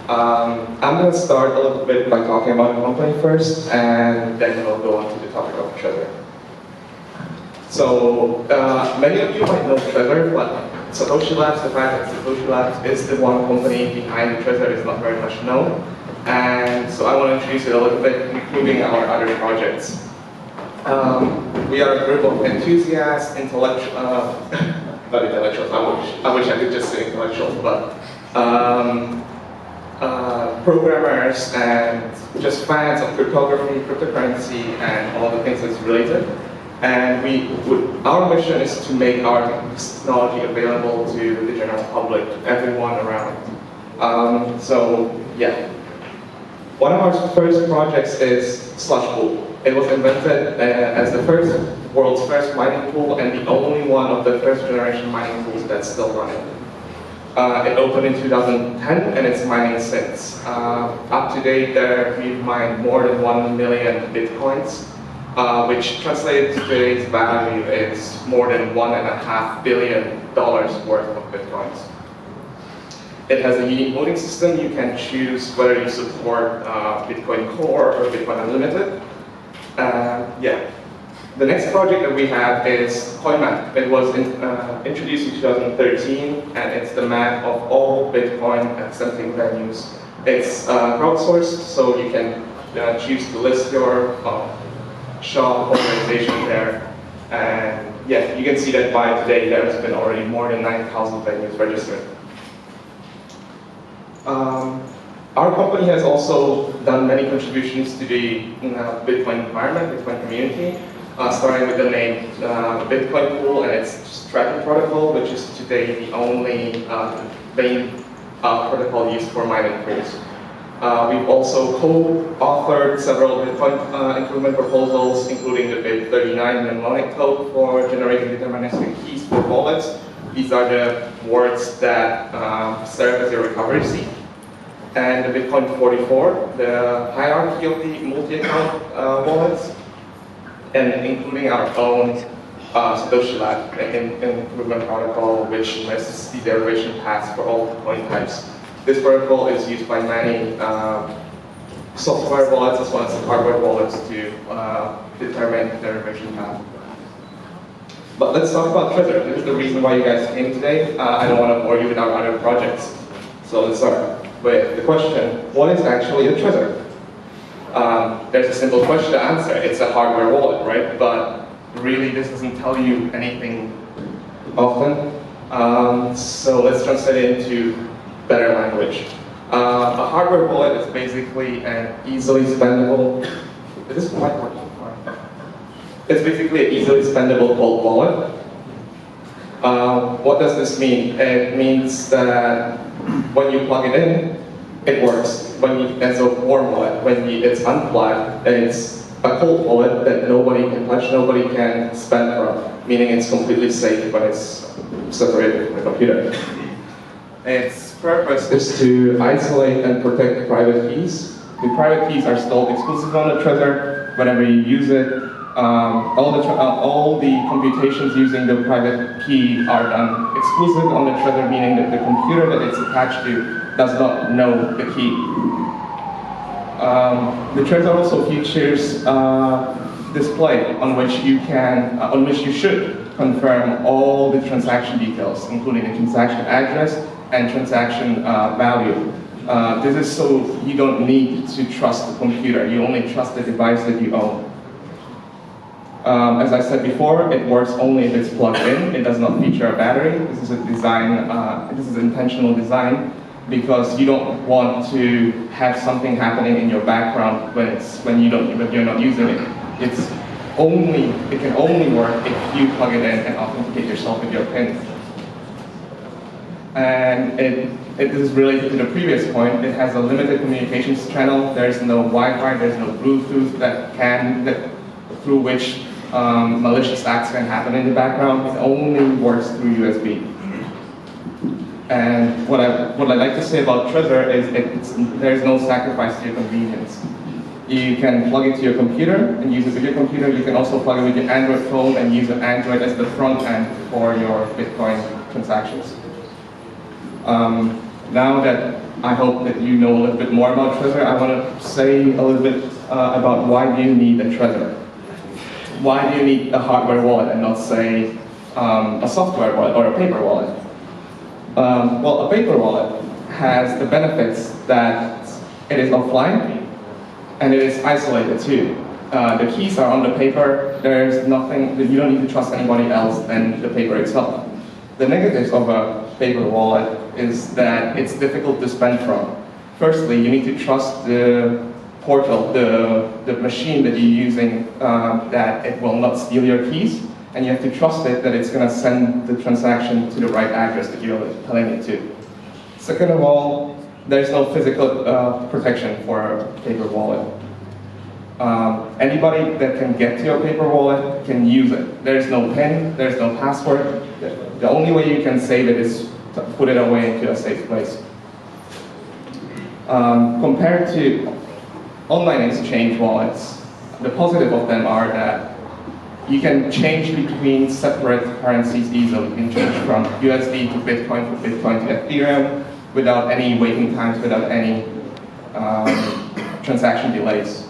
I'm going to start a little bit by talking about the company first, and then we'll go on to the topic of Trezor. So, many of you might know Trezor, but SatoshiLabs, the fact that SatoshiLabs is the one company behind Trezor is not very much known. And so I want to introduce it a little bit, including our other projects. We are a group of enthusiasts, not intellectuals, I wish I could just say intellectuals, but programmers and just fans of cryptography, cryptocurrency, and all the things that's related. And our mission is to make our technology available to the general public, everyone around. So yeah, one of our first projects is Slush Pool. It was invented as the world's first mining pool and the only one of the first generation mining pools that's still running. It opened in 2010 and it's mining since. Up to date, we've mined more than 1 million Bitcoins, which translated to today's value is more than $1.5 billion worth of Bitcoins. It has a unique voting system. You can choose whether you support Bitcoin Core or Bitcoin Unlimited. Yeah. The next project that we have is CoinMap. It was introduced in 2013, and it's the map of all Bitcoin accepting venues. It's crowdsourced, so you can choose to list your shop organization there. And yeah, you can see that by today there has been already more than 9,000 venues registered. Our company has also done many contributions to the Bitcoin environment, Bitcoin community, starting with the name Bitcoin Pool and its tracking protocol, which is today the only main protocol used for mining pools. We've also co-authored several Bitcoin improvement proposals, including the BIP39 mnemonic code for generating deterministic keys for wallets. These are the words that serve as your recovery seed. And the Bitcoin 44, the hierarchy of the multi-account wallets, and including our own SatoshiLabs improvement protocol, which lists the derivation paths for all the coin types. This protocol is used by many software wallets as well as hardware wallets to determine the derivation path. But let's talk about Trezor. This is the reason why you guys came today. I don't want to bore you with our other projects. So let's start with the question, what is actually a Trezor? There's a simple question to answer. It's a hardware wallet, right? But really this doesn't tell you anything often. So let's translate it into better language. A hardware wallet is basically an easily spendable, is this quite working? It's basically an easily spendable cold wallet. What does this mean? It means that when you plug it in, it works. It's a warm wallet. When it's unplugged, it's a cold wallet that nobody can touch, nobody can spend from, meaning it's completely safe when it's separated from the computer. Its purpose is to isolate and protect private keys. The private keys are stored exclusively on the Trezor. Whenever you use it, all the computations using the private key are done exclusively on the Trezor, meaning that the computer that it's attached to does not know the key. The Trezor also features display on which you should confirm all the transaction details, including the transaction address and transaction value. This is so you don't need to trust the computer. You only trust the device that you own. As I said before, it works only if it's plugged in. It does not feature a battery. This is a design. This is intentional design because you don't want to have something happening in your background when you're not using it. It can only work if you plug it in and authenticate yourself with your PIN. And this is related to the previous point. It has a limited communications channel. There's no Wi-Fi. There's no Bluetooth through which malicious acts can happen in the background. It only works through USB. And what I like to say about Trezor is there's no sacrifice to your convenience. You can plug it to your computer and use it with your computer. You can also plug it with your Android phone and use an Android as the front end for your Bitcoin transactions. Now that I hope that you know a little bit more about Trezor, I want to say a little bit about why do you need a Trezor. Why do you need a hardware wallet and not, say, a software wallet or a paper wallet? Well, a paper wallet has the benefits that it is offline and it is isolated too. The keys are on the paper. There's nothing that you don't need to trust anybody else than the paper itself. The negatives of a paper wallet is that it's difficult to spend from. Firstly, you need to trust the portal, the machine that you're using, that it will not steal your keys, and you have to trust it that it's going to send the transaction to the right address that you're telling it to. Second of all, there's no physical protection for a paper wallet. Anybody that can get to your paper wallet can use it. There's no PIN, there's no password. The only way you can save it is to put it away into a safe place. Compared to online exchange wallets, the positive of them are that you can change between separate currencies easily. You can change from USD to Bitcoin, from Bitcoin to Ethereum, without any waiting times, without any transaction delays.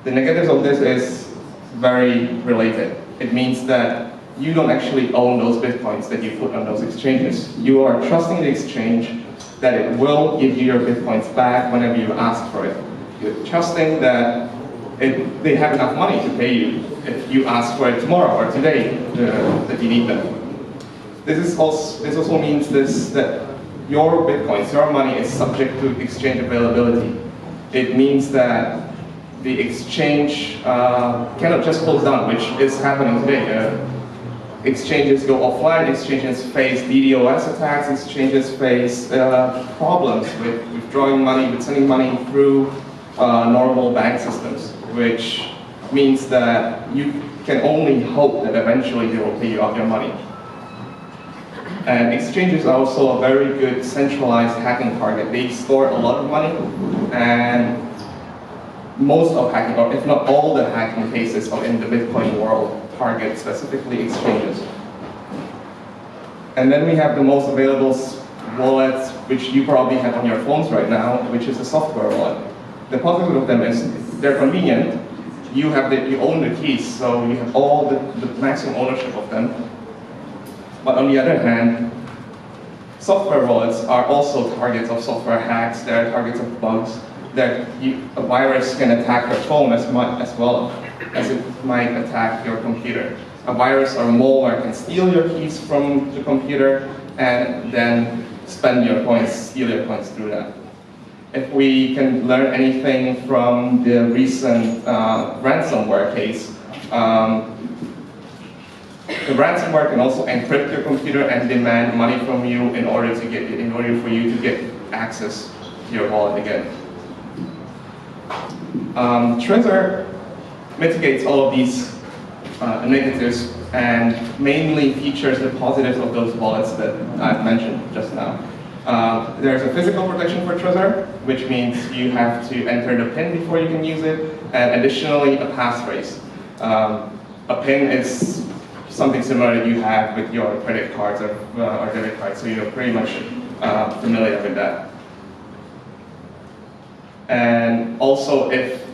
The negatives of this is very related. It means that you don't actually own those Bitcoins that you put on those exchanges. You are trusting the exchange that it will give you your Bitcoins back whenever you ask for it. You're trusting that they have enough money to pay you if you ask for it tomorrow or today that you need them. This also means that your Bitcoins, your money is subject to exchange availability. It means that the exchange cannot just close down, which is happening today. Exchanges go offline, exchanges face DDoS attacks, exchanges face problems with withdrawing money, with sending money through normal bank systems, which means that you can only hope that eventually they will pay you out your money. And exchanges are also a very good centralized hacking target. They store a lot of money, and most of hacking, or if not all the hacking cases in the Bitcoin world, target specifically exchanges. And then we have the most available wallets, which you probably have on your phones right now, which is the software wallet. The positive of them is they're convenient. You own the keys, so you have all the maximum ownership of them. But on the other hand, software wallets are also targets of software hacks. They're targets of bugs. That a virus can attack your phone as well as it might attack your computer. A virus or a malware can steal your keys from the computer and then spend your coins, steal your coins through that. If we can learn anything from the recent ransomware case, the ransomware can also encrypt your computer and demand money from you in order for you to get access to your wallet again. Trezor mitigates all of these negatives and mainly features the positives of those wallets that I've mentioned just now. There's a physical protection for Trezor, which means you have to enter the PIN before you can use it, and additionally a passphrase. A PIN is something similar that you have with your credit cards or debit cards, so you're pretty much familiar with that. And also, if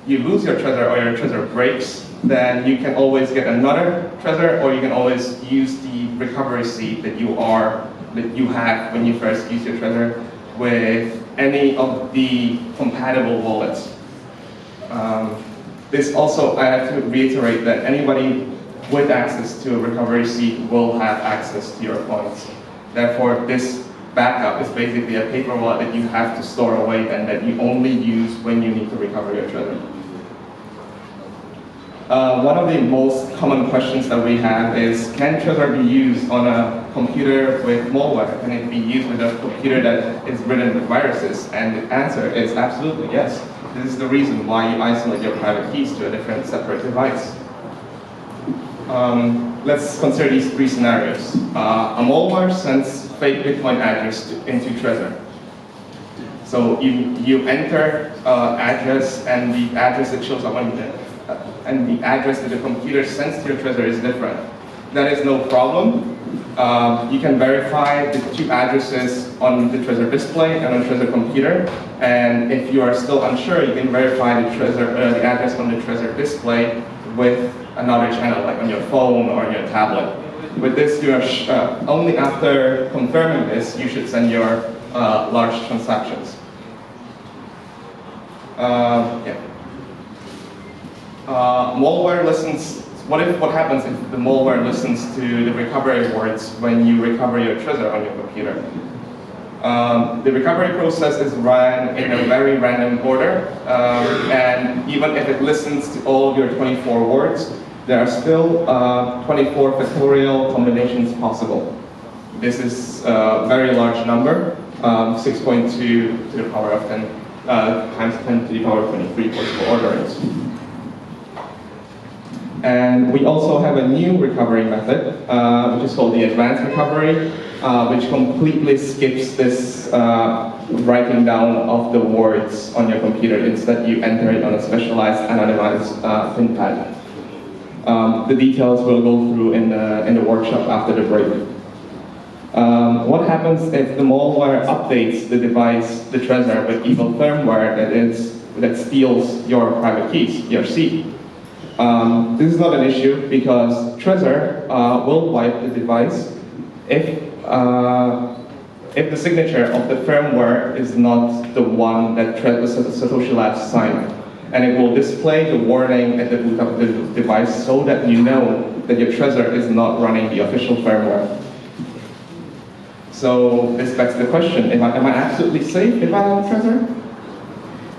you lose your Trezor or your Trezor breaks, then you can always get another Trezor, or you can always use the recovery seed that you had when you first used your Trezor with any of the compatible wallets. This also, I have to reiterate that anybody with access to a recovery seed will have access to your coins. Therefore, this backup is basically a paper wallet that you have to store away and that you only use when you need to recover your Trezor. One of the most common questions that we have is, can Trezor be used on a computer with malware? Can it be used with a computer that is ridden with viruses? And the answer is absolutely yes. This is the reason why you isolate your private keys to a different separate device. Let's consider these three scenarios. A malware sends fake Bitcoin address into Trezor. So you enter address, and the address that shows up on and the address that the computer sends to your Trezor is different. That is no problem. You can verify the two addresses on the Trezor display and on Trezor computer. And if you are still unsure, you can verify the address on the Trezor display with another channel, like on your phone or your tablet. With this, you are only after confirming this, you should send your large transactions. Malware listens. What happens if the malware listens to the recovery words when you recover your Trezor on your computer? The recovery process is run in a very random order, and even if it listens to all of your 24 words, there are still 24 factorial combinations possible. This is a very large number, 6.2 to the power of 10 times 10 to the power of 23 possible orderings. And we also have a new recovery method, which is called the advanced recovery, which completely skips this writing down of the words on your computer. Instead, you enter it on a specialized anonymized PIN pad. The details we'll go through in the workshop after the break. What happens if the malware updates the device, the Trezor, with evil firmware that steals your private keys, your seed? This is not an issue because Trezor will wipe the device if the signature of the firmware is not the one that SatoshiLabs signed. And it will display the warning at the boot of the device so that you know that your Trezor is not running the official firmware. So this begs the question, am I absolutely safe if I have a Trezor?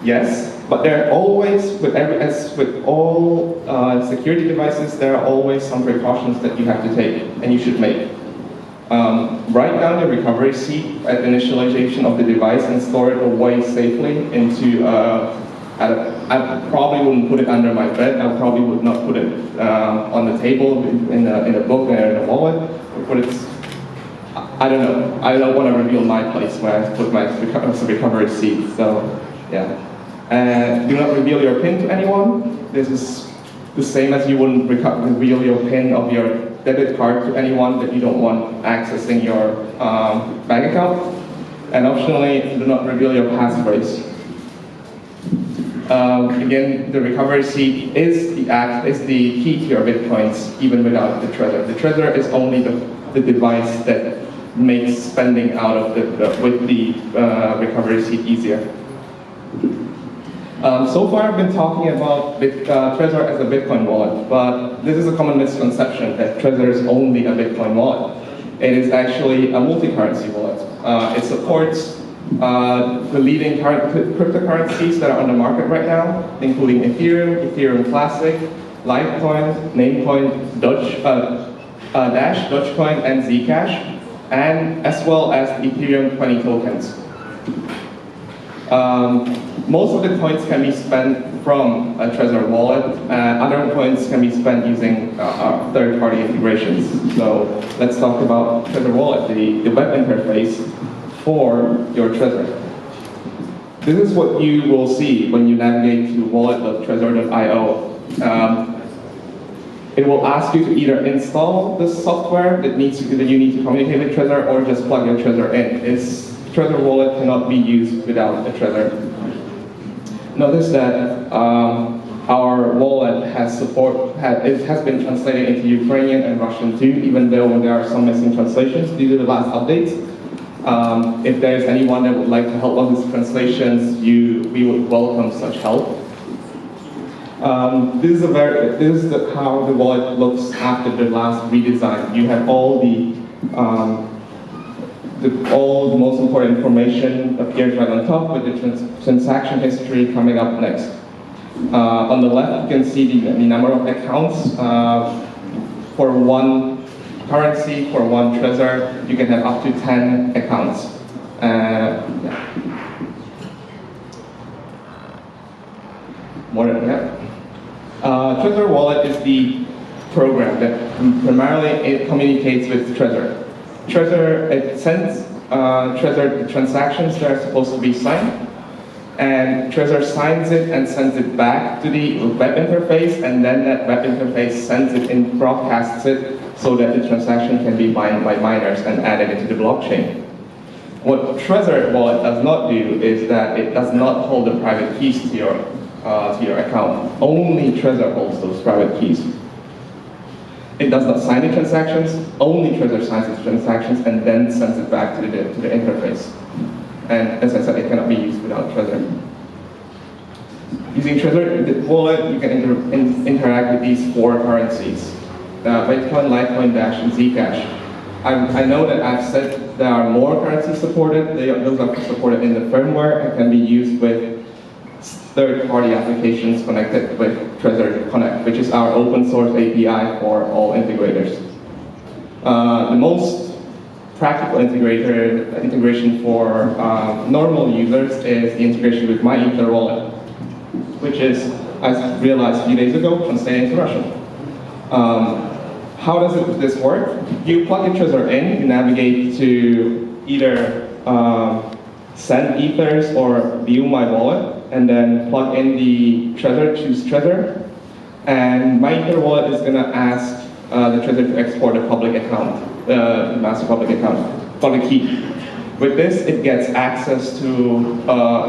Yes, but there are always, as with all security devices, there are always some precautions that you have to take and you should make. Write down the recovery seed at initialization of the device and store it away safely into I probably wouldn't put it under my bed. I probably would not put it on the table in a book or in a wallet. Put it, I don't know. I don't want to reveal my place where I put my recovery seed. So yeah. Do not reveal your PIN to anyone. This is the same as you wouldn't reveal your PIN of your debit card to anyone that you don't want accessing your bank account. And optionally, do not reveal your passphrase. Again, the recovery seed is the key to your bitcoins, even without the Trezor. The Trezor is only the device that makes spending out of with the recovery seed easier. So far, I've been talking about Trezor as a Bitcoin wallet, but this is a common misconception that Trezor is only a Bitcoin wallet. It is actually a multi-currency wallet. It supports the leading cryptocurrencies that are on the market right now, including Ethereum, Ethereum Classic, Litecoin, Namecoin, Dash, Dogecoin, and Zcash, and as well as Ethereum 20 tokens. Most of the coins can be spent from a Trezor wallet. Other coins can be spent using third-party integrations. So let's talk about Trezor Wallet, the web interface for your Trezor. This is what you will see when you navigate to wallet.trezor.io. It will ask you to either install the software that you need to communicate with Trezor, or just plug your Trezor in. Trezor Wallet cannot be used without a Trezor. Notice that our wallet has been translated into Ukrainian and Russian too, even though there are some missing translations due to the last updates. If there's anyone that would like to help on these translations, we would welcome such help. This is how the wallet looks after the last redesign. You have all the most important information appears right on top, with the transaction history coming up next. On the left, you can see the number of accounts for one currency. For one Trezor, you can have up to 10 accounts. More than that. Trezor Wallet is the program that primarily communicates with Trezor. Trezor, it sends Trezor the transactions that are supposed to be signed, And Trezor signs it and sends it back to the web interface, and then that web interface sends it and broadcasts it so that the transaction can be mined by miners and added into the blockchain. What Trezor wallet does not do is that it does not hold the private keys to your account. Only Trezor holds those private keys. It does not sign the transactions. Only Trezor signs the transactions and then sends it back to the interface. And as I said, it cannot be used without Trezor. Using Trezor, the wallet, you can interact with these 4 currencies: Bitcoin, Litecoin, Dash, and Zcash. I know that I've said there are more currencies supported. Those are supported in the firmware and can be used with third-party applications connected with Trezor Connect, which is our open-source API for all integrators. The most practical integration for normal users is the integration with my Ether wallet, which is, I realized a few days ago, translated into Russian. How does this work? You plug your Trezor in, you navigate to either send ethers or view my wallet, and then plug in the Trezor, choose Trezor, and my Ether wallet is going to ask the Trezor to export a public account, master public account, public key. With this, it gets access to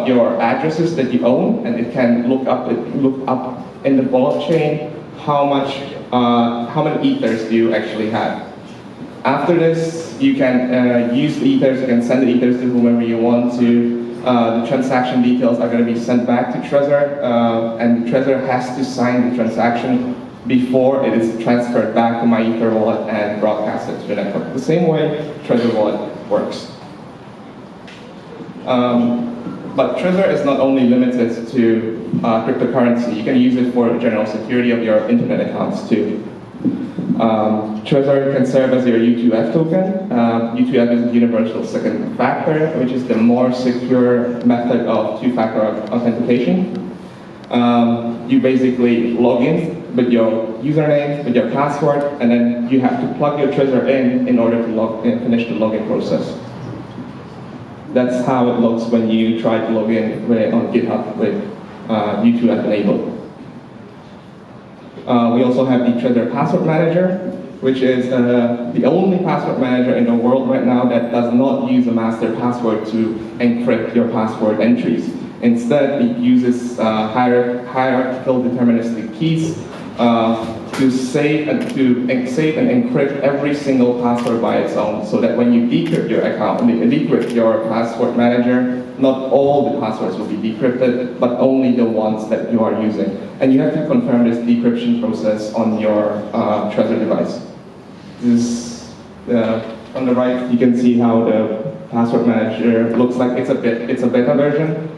your addresses that you own, and it can look up in the blockchain how many ethers do you actually have. After this, you can use the ethers, you can send the ethers to whomever you want to. The transaction details are going to be sent back to Trezor, and Trezor has to sign the transaction before it is transferred back to my Ether wallet and broadcasted to the network. The same way Trezor wallet works. But Trezor is not only limited to cryptocurrency. You can use it for general security of your internet accounts too. Trezor can serve as your U2F token. U2F is a universal second factor, which is the more secure method of two-factor authentication. You basically log in with your username, with your password, and then you have to plug your Trezor in order to finish the login process. That's how it looks when you try to log in on GitHub with U2F enabled. We also have the Trezor Password Manager, which is the only password manager in the world right now that does not use a master password to encrypt your password entries. Instead, it uses hierarchical deterministic keys to save and encrypt every single password by its own, so that when you decrypt your account, decrypt your password manager, not all the passwords will be decrypted, but only the ones that you are using. And you have to confirm this decryption process on your Trezor device. This on the right, you can see how the password manager looks like. It's a beta version,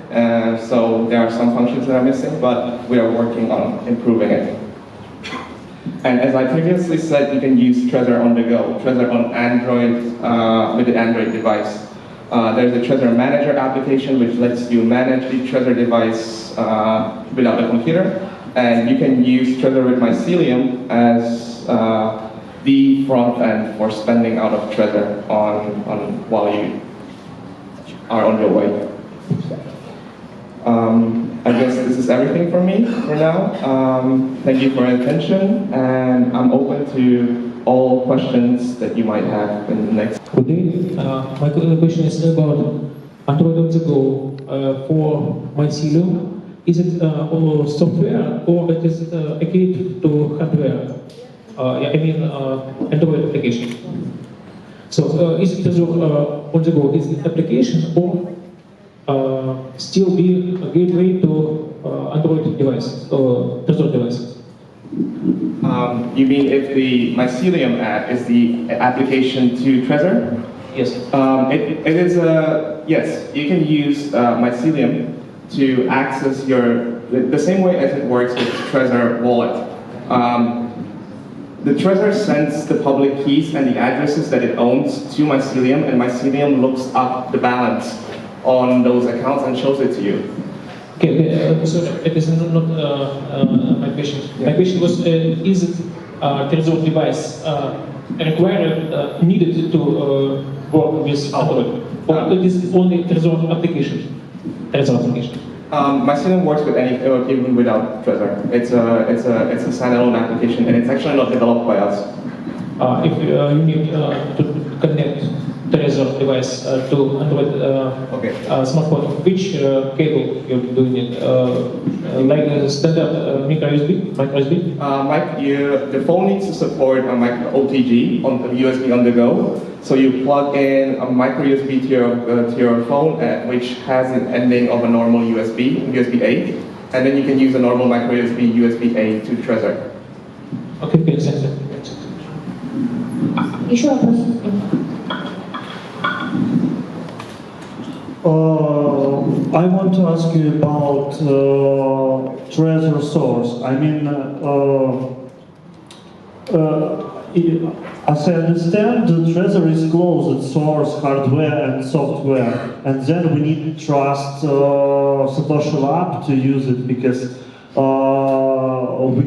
so there are some functions that are missing, but we are working on improving it. And as I previously said, you can use Trezor on the go, Trezor on Android with the Android device. There's a Trezor Manager application which lets you manage the Trezor device without a computer, and you can use Trezor with Mycelium as the front end for spending out of Trezor while you are on your way. I guess this is everything for me for now. Thank you for your attention, and I'm open to all questions that you might have in the next. Good day. My question is about Android on the go for Mycelium. Is it all software or it is equipped to hardware? I mean Android application. So is it on the go? Is it application or still be a gateway to Android device or Trezor device? You mean if the Mycelium app is the application to Trezor? Yes. It is yes. You can use Mycelium to access the same way as it works with Trezor wallet. The Trezor sends the public keys and the addresses that it owns to Mycelium, and Mycelium looks up the balance on those accounts and shows it to you. Okay, so it is not my question. Yeah. My question was, is it Trezor device required, needed to work with Android? Or it is only Trezor application? Trezor application. Mycelium works with even without Trezor. It's a standalone application, and it's actually not developed by us. If you need to connect Trezor device to Android smartphone, which cable you're doing it? Like a standard micro USB? The phone needs to support a micro OTG on the USB on the go. So you plug in a micro USB to your phone, which has an ending of a normal USB-A, and then you can use a normal micro USB-A to Trezor. Okay, thank you. Еще вопросы? I want to ask you about Trezor source. I mean, as I understand, the Trezor is closed source hardware and software, and then we need to trust SatoshiLabs to use it because we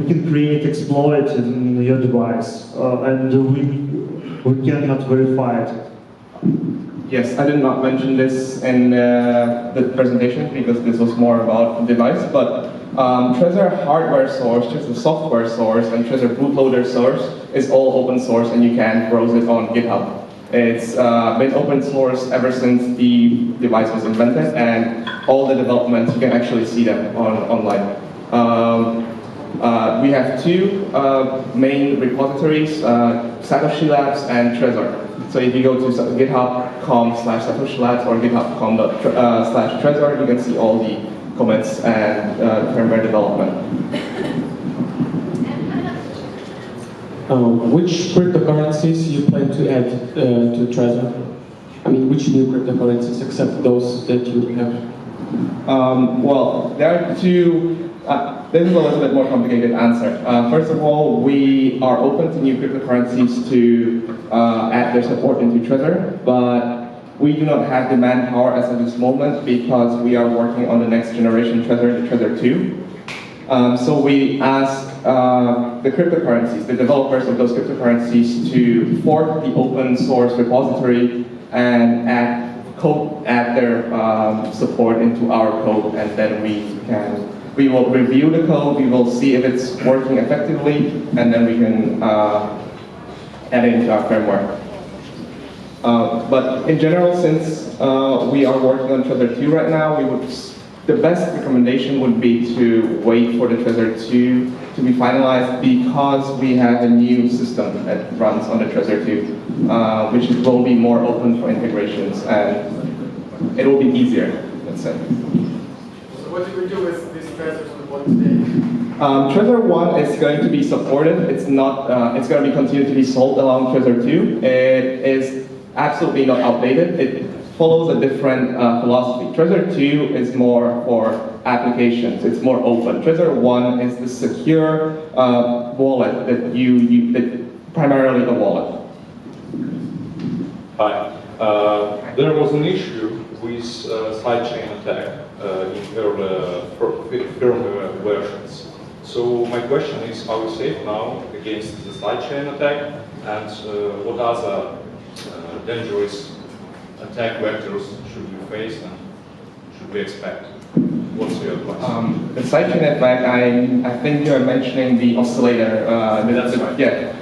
can create exploit in your device, and we cannot verify it. Yes, I did not mention this in the presentation because this was more about the device, but Trezor hardware source, Trezor software source, and Trezor bootloader source is all open source, and you can browse it on GitHub. It's been open source ever since the device was invented, and all the developments, you can actually see them online. We have two main repositories, SatoshiLabs and Trezor. So if you go to github.com/SatoshiLabs or github.com/Trezor, you can see all the comments and firmware development. Which cryptocurrencies you plan to add to Trezor? I mean, which new cryptocurrencies except those that you have? Well, there are two. This is a little bit more complicated answer. First of all, we are open to new cryptocurrencies to add their support into Trezor, but we do not have the manpower as of this moment because we are working on the next generation Trezor, the Trezor 2. So we ask the cryptocurrencies, the developers of those cryptocurrencies, to fork the open source repository and add their support into our code, and then we will review the code, we will see if it's working effectively, and then we can add it into our framework. But in general, since we are working on Trezor 2 right now, the best recommendation would be to wait for the Trezor 2 to be finalized because we have a new system that runs on the Trezor 2, which will be more open for integrations, and it will be easier, let's say. So what do we do with these Trezors we bought today? Trezor 1 is going to be supported. It's not. It's going to be continued to be sold along Trezor 2. It is absolutely not outdated. It follows a different philosophy. Trezor 2 is more for applications. It's more open. Trezor 1 is the secure wallet that primarily a wallet. Hi. There was an issue with sidechain attack in firmware versions. So my question is, are we safe now against the sidechain attack, and what other dangerous attack vectors should we face and should we expect? What's your advice? The sidechain attack, I think you're mentioning the oscillator. That's right. Yeah.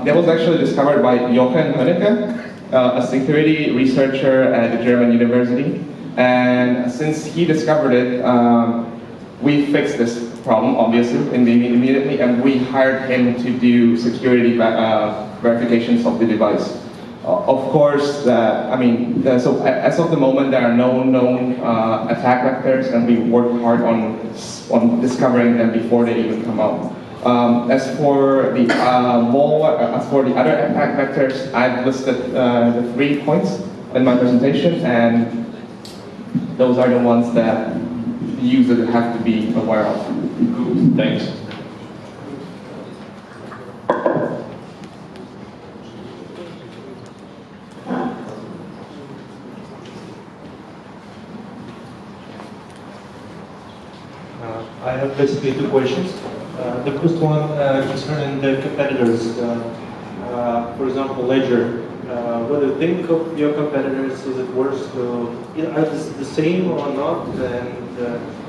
That was actually discovered by Jochen Hönnecke, a security researcher at a German university. And since he discovered it, we fixed this problem, obviously, immediately, and we hired him to do security verifications of the device. Of course, so as of the moment, there are no known attack vectors, and we work hard on discovering them before they even come out. As for the other attack vectors, I've listed the 3 points in my presentation, and those are the ones that the user have to be aware of. Good, thanks. I have basically 2 questions. The first one concerning the competitors. For example, Ledger what do you think of your competitors? Is it worth to, are they the same or not? And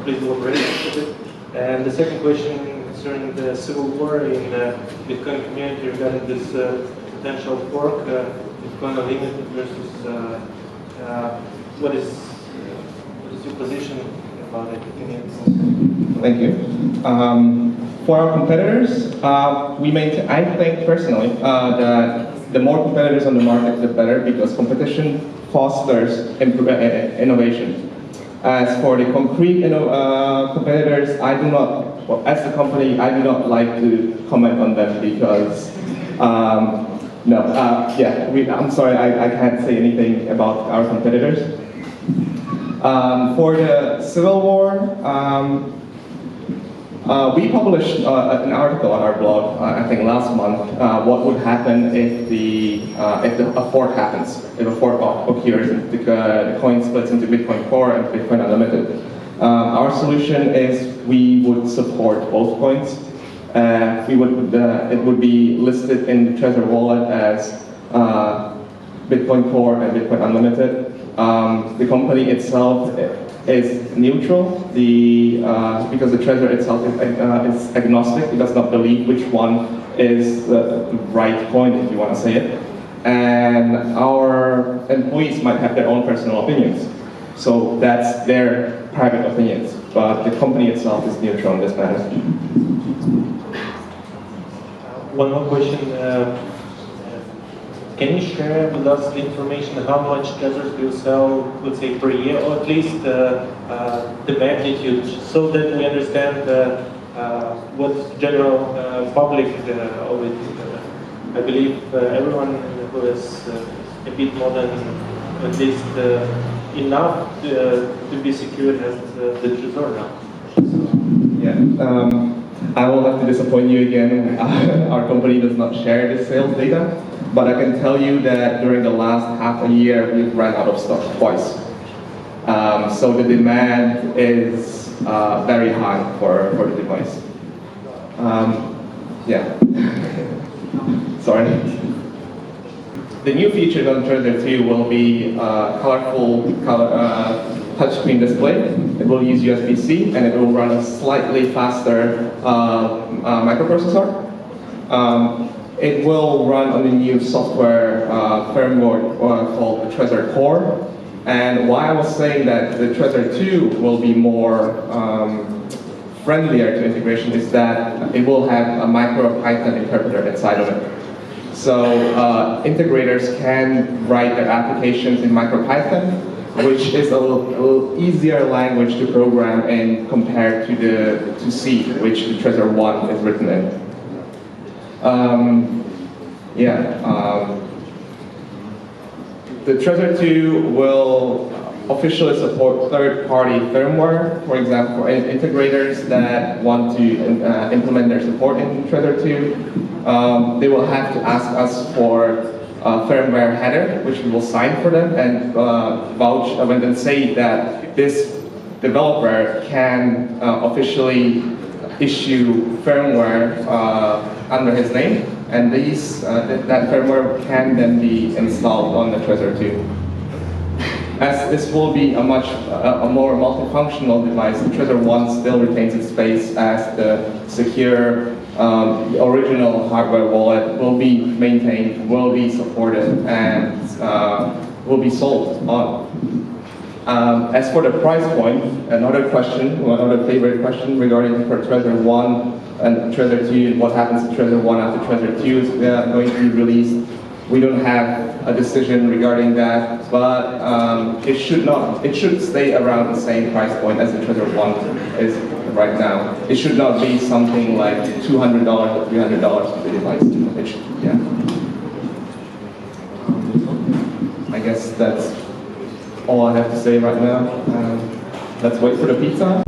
please elaborate a bit. And the second question concerning the civil war in the Bitcoin community regarding this potential fork, Bitcoin Unlimited versus what is your position about it? Thank you. For our competitors, I think personally that the more competitors on the market, the better, because competition fosters innovation. As for the concrete competitors, I do not, well, as the company, I do not like to comment on them because, I'm sorry, I can't say anything about our competitors. For the Civil War, we published an article on our blog, I think last month, what would happen if a fork happens, if a fork occurs, the coin splits into Bitcoin Core and Bitcoin Unlimited. Our solution is we would support both coins. It would be listed in the Trezor wallet as Bitcoin Core and Bitcoin Unlimited. The company itself is neutral because the Trezor itself is agnostic. It does not believe which one is the right coin, if you want to say it. And our employees might have their own personal opinions. So that's their private opinions. But the company itself is neutral in this matter. One more question. Can you share with us the information how much Trezors do you sell, let's say, per year, or at least the magnitude, so that we understand what general public of it. I believe everyone who is a bit more than at least enough to be secured has the Trezor now. Yeah. I will have to disappoint you again. Our company does not share the sales data, but I can tell you that during the last half a year, we've ran out of stock twice. So the demand is very high for the device. Sorry. The new features on Trezor 2 will be colorful touchscreen display. It will use USB-C and it will run a slightly faster microprocessor. It will run on the new software firmware called the Trezor Core. And why I was saying that the Trezor 2 will be more friendlier to integration is that it will have a MicroPython interpreter inside of it. So integrators can write their applications in MicroPython, which is a little easier language to program in compared to C, which the Trezor 1 is written in. The Trezor 2 will officially support third-party firmware, for example, for integrators that want to implement their support in Trezor 2. They will have to ask us for a firmware header, which we will sign for them and vouch and then say that this developer can officially issue firmware under his name, and that firmware can then be installed on the Trezor 2. As this will be a more multifunctional device, the Trezor 1 still retains its space as the secure original hardware wallet will be maintained, will be supported, and will be sold on. As for the price point, another favorite question regarding for Trezor 1 and Trezor 2, what happens to Trezor 1 after Trezor 2 is going to be released. We don't have a decision regarding that, but it should stay around the same price point as the Trezor 1 is right now. It should not be something like $200 or $300 for the device. I guess that's all I have to say right now. Let's wait for the pizza.